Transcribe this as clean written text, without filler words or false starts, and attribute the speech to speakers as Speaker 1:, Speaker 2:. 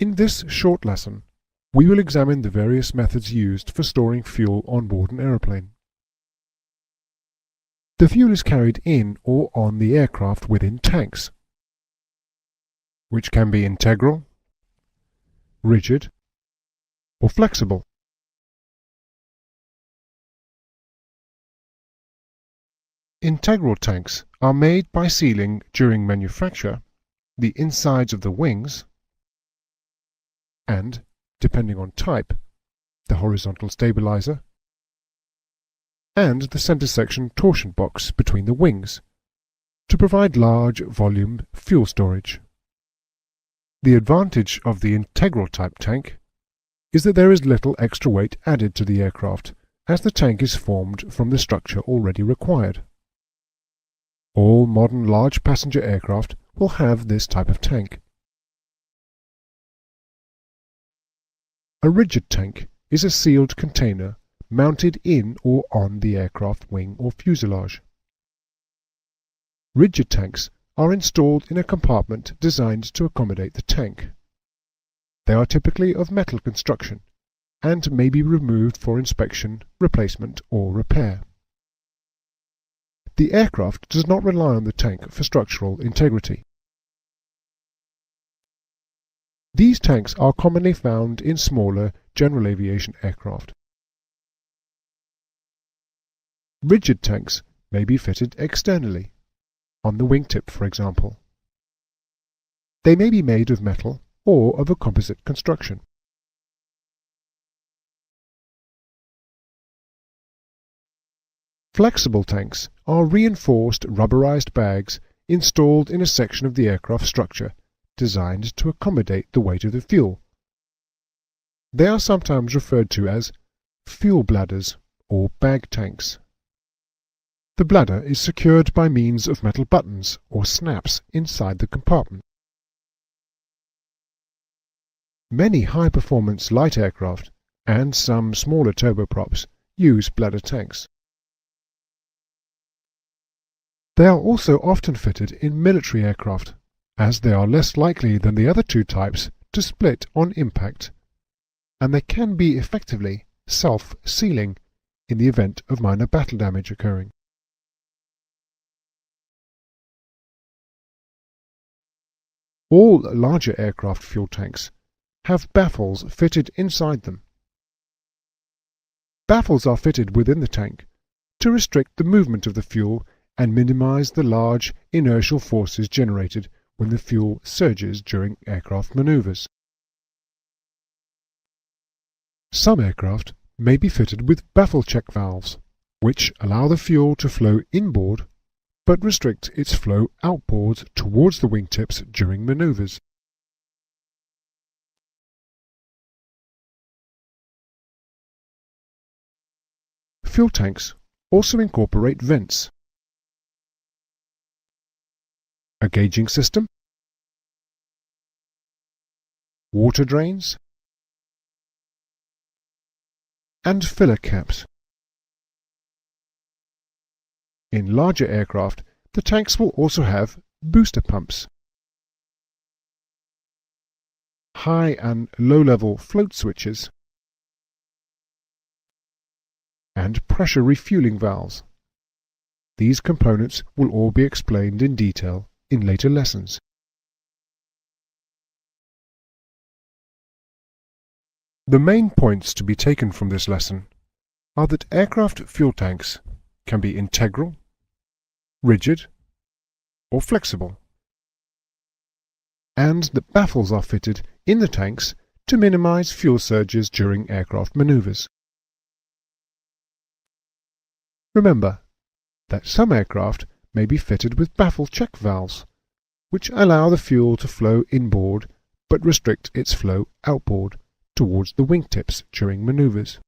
Speaker 1: In this short lesson, we will examine the various methods used for storing fuel on board an aeroplane. The fuel is carried in or on the aircraft within tanks, which can be integral, rigid, or flexible. Integral tanks are made by sealing, during manufacture, the insides of the wings and, depending on type, the horizontal stabilizer and the center section torsion box between the wings to provide large volume fuel storage. The advantage of the integral type tank is that there is little extra weight added to the aircraft, as the tank is formed from the structure already required. All modern large passenger aircraft will have this type of tank. A rigid tank is a sealed container mounted in or on the aircraft wing or fuselage. Rigid tanks are installed in a compartment designed to accommodate the tank. They are typically of metal construction and may be removed for inspection, replacement, or repair. The aircraft does not rely on the tank for structural integrity. These tanks are commonly found in smaller general aviation aircraft. Rigid tanks may be fitted externally, on the wingtip for example. They may be made of metal or of a composite construction. Flexible tanks are reinforced rubberized bags installed in a section of the aircraft structure designed to accommodate the weight of the fuel. They are sometimes referred to as fuel bladders or bag tanks. The bladder is secured by means of metal buttons or snaps inside the compartment. Many high-performance light aircraft and some smaller turboprops use bladder tanks. They are also often fitted in military aircraft, as they are less likely than the other two types to split on impact, and they can be effectively self-sealing in the event of minor battle damage occurring. All larger aircraft fuel tanks have baffles fitted inside them. Baffles are fitted within the tank to restrict the movement of the fuel and minimize the large inertial forces generated when the fuel surges during aircraft maneuvers. Some aircraft may be fitted with baffle check valves, which allow the fuel to flow inboard but restrict its flow outboard towards the wingtips during maneuvers. Fuel tanks also incorporate vents, a gauging system, water drains, and filler caps. In larger aircraft, the tanks will also have booster pumps, high and low-level float switches, and pressure refueling valves. These components will all be explained in detail in later lessons. The main points to be taken from this lesson are that aircraft fuel tanks can be integral, rigid, or flexible, and that baffles are fitted in the tanks to minimize fuel surges during aircraft maneuvers. Remember that some aircraft may be fitted with baffle check valves, which allow the fuel to flow inboard but restrict its flow outboard towards the wingtips during maneuvers.